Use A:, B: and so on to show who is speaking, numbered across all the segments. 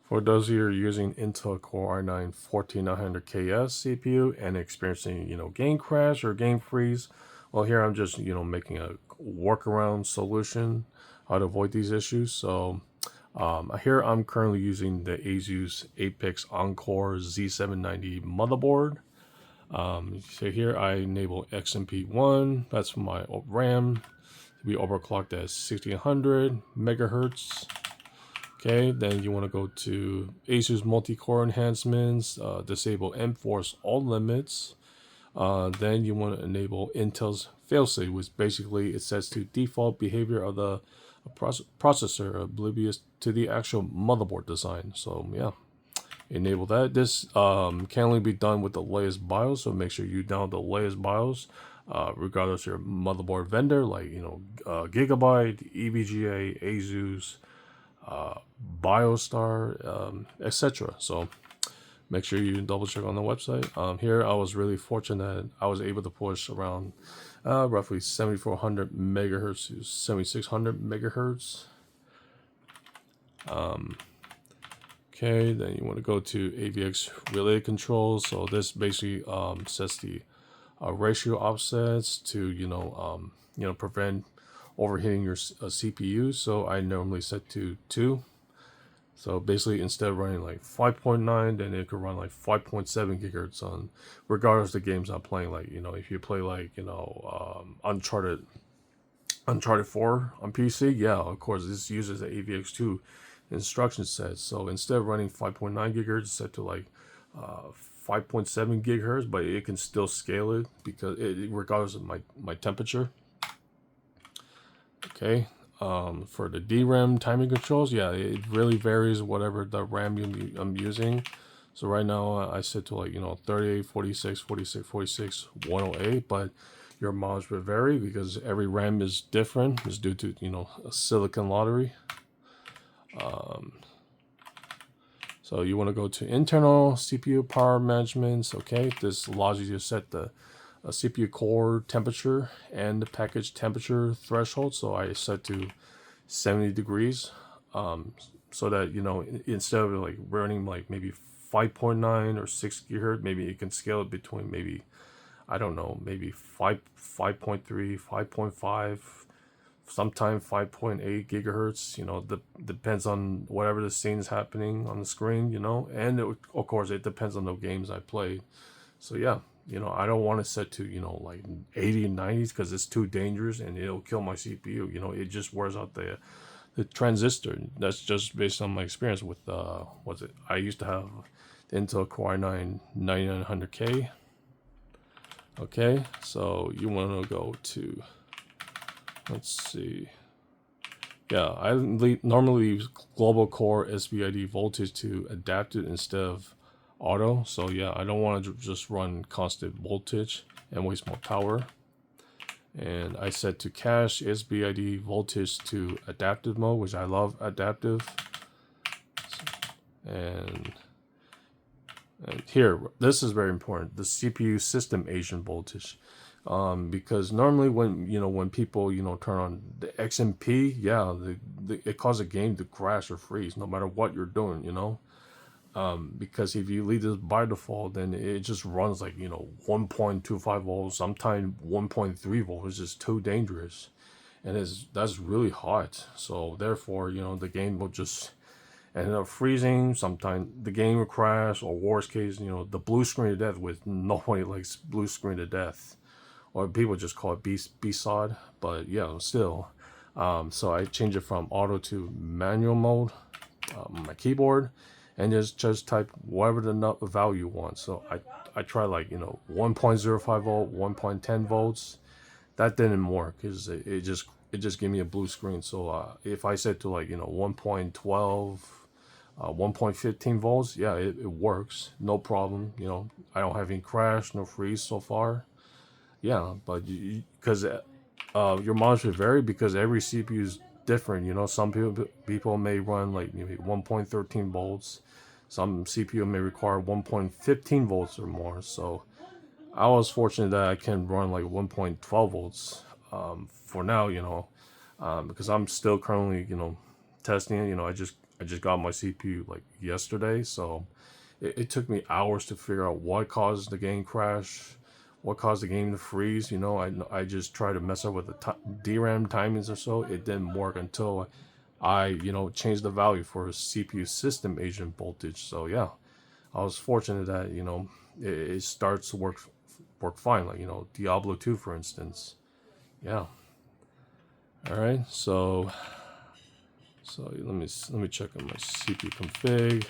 A: For those of you who are using Intel Core i9-14900KS CPU and experiencing, game crash or game freeze, well, here I'm just, making a workaround solution how to avoid these issues. So here I'm currently using the ASUS Apex Encore Z790 motherboard. So here I enable XMP1. That's for my RAM to be overclocked at 1600 megahertz. Okay, then you want to go to ASUS multi-core enhancements, disable enforce all limits. Then you want to enable Intel's failsafe, which basically it sets to default behavior of the processor, oblivious to the actual motherboard design. So yeah, enable that. This can only be done with the latest BIOS, so make sure you download the latest BIOS, regardless of your motherboard vendor, like Gigabyte, EVGA, ASUS, BioStar, etc. So make sure you double check on the website. Here I was really fortunate that I was able to push around roughly 7400 megahertz to 7600 megahertz. Okay, then you want to go to AVX relay controls. So this basically sets the ratio offsets to prevent overheating your CPU. So I normally set to 2. So basically, instead of running like 5.9, then it could run like 5.7 gigahertz on, regardless of the games I'm playing. Like if you play like Uncharted 4 on PC, yeah, of course this uses the AVX2 instruction set. So instead of running 5.9 gigahertz, set to like 5.7 gigahertz, but it can still scale it because regardless of my temperature. Okay, for the DRAM timing controls, yeah, it really varies whatever the RAM I'm using. So right now I set to 38, 46, 46, 46, 108, but your mods will vary because every RAM is different. It's due to a silicon lottery. So you want to go to internal CPU power management. Okay, this allows you to set the CPU core temperature and the package temperature threshold. So I set to 70 degrees, so that instead of like running like maybe 5.9 or 6 gigahertz, maybe you can scale it between maybe, I don't know, maybe 5.3, 5.5, sometime 5.8 gigahertz. Depends on whatever the scene is happening on the screen. And of course it depends on the games I played. So yeah, I don't want to set to like 80 and 90s because it's too dangerous and it'll kill my CPU. It just wears out the transistor. That's just based on my experience with I used to have the Intel Core i9-9900K. Okay, so you want to go to, let's see. Yeah, I normally use global core SVID voltage to adapt it instead of auto. So yeah, I don't want to just run constant voltage and waste more power. And I set to cache SVID voltage to adaptive mode, which I love adaptive. And here, this is very important, the CPU system agent voltage. Because normally when people turn on the XMP, yeah, it causes a game to crash or freeze no matter what you're doing. Because if you leave this by default, then it just runs like 1.25 volts, sometimes 1.3 volts. It's just too dangerous, and that's really hot. So therefore, the game will just end up freezing. Sometimes the game will crash, or worst case, the blue screen of death, with nobody likes blue screen of death, or people just call it BSOD. But yeah, still. So I change it from auto to manual mode on my keyboard, and just type whatever the value you want. So I try like 1.05 volt, 1.10 volts. That didn't work because it just gave me a blue screen. So if I set to like 1.12, 1.15 volts, yeah, it works, no problem. I don't have any crash, no freeze so far. Yeah, but because your monitor vary because every CPU is different. Some people may run like maybe 1.13 volts. Some CPU may require 1.15 volts or more. So I was fortunate that I can run like 1.12 volts for now. Because I'm still currently testing it. I just got my CPU like yesterday, so it took me hours to figure out what caused the game crash, what caused the game to freeze. You know, I just tried to mess up with the DRAM timings or so. It didn't work until I, you know, changed the value for CPU system agent voltage. So yeah, I was fortunate that, you know, it starts to work fine. Like, you know, Diablo 2, for instance. Yeah. All right. So let me check on my CPU config.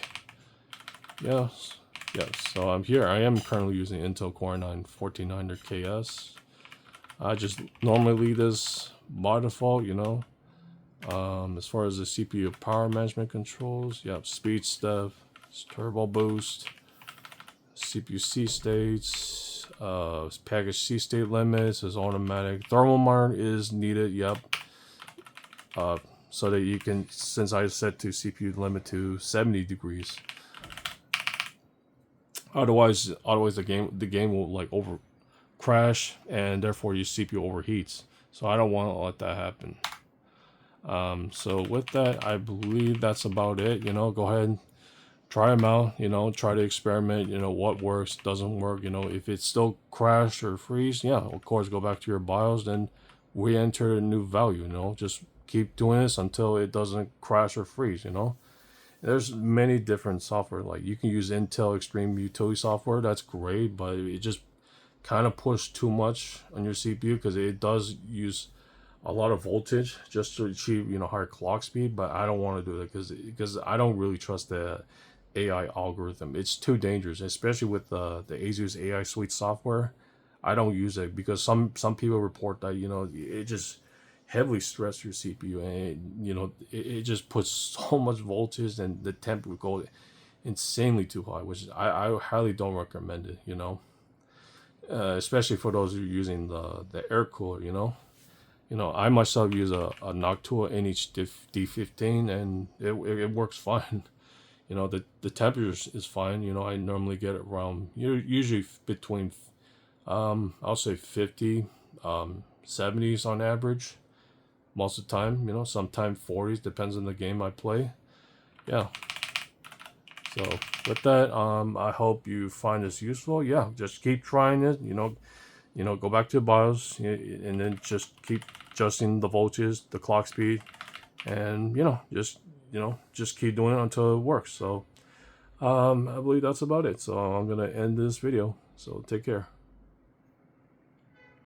A: Yes. Yes. So I'm here. I am currently using Intel Core i9-14900KS. I just normally leave this by default, you know. As far as the CPU power management controls, yep, speed step, turbo boost, CPU C states, package C state limits is automatic. Thermal monitor is needed, yep. So that you can, since I set to CPU limit to 70 degrees. Otherwise the game will like over crash, and therefore your CPU overheats. So I don't want to let that happen. So with that, I believe that's about it. You know, go ahead and try them out. You know, try to experiment. You know, what works, doesn't work. You know, if it's still crash or freeze, yeah, of course, go back to your BIOS, then re-enter a new value. You know, just keep doing this until it doesn't crash or freeze. You know, there's many different software. Like you can use Intel Extreme Utility software. That's great, but it just kind of push too much on your CPU because it does use a lot of voltage just to achieve, you know, higher clock speed. But I don't want to do that because I don't really trust the AI algorithm. It's too dangerous, especially with the ASUS AI Suite software. I don't use it because some people report that, you know, it just heavily stress your CPU, and you know it just puts so much voltage, and the temp would go insanely too high, which I highly don't recommend it. You know. Especially for those who are using the air cooler, you know. I myself use a Noctua NH-D15, and it works fine. You know, the temperature is fine. You know, I normally get it around, usually between, I'll say 50, 70s on average, most of the time. You know, sometimes 40s, depends on the game I play. Yeah. So with that, I hope you find this useful. Yeah, just keep trying it. You know, go back to the BIOS, and then just keep adjusting the voltage, the clock speed, and just keep doing it until it works. So I believe that's about it. So I'm gonna end this video. So take care.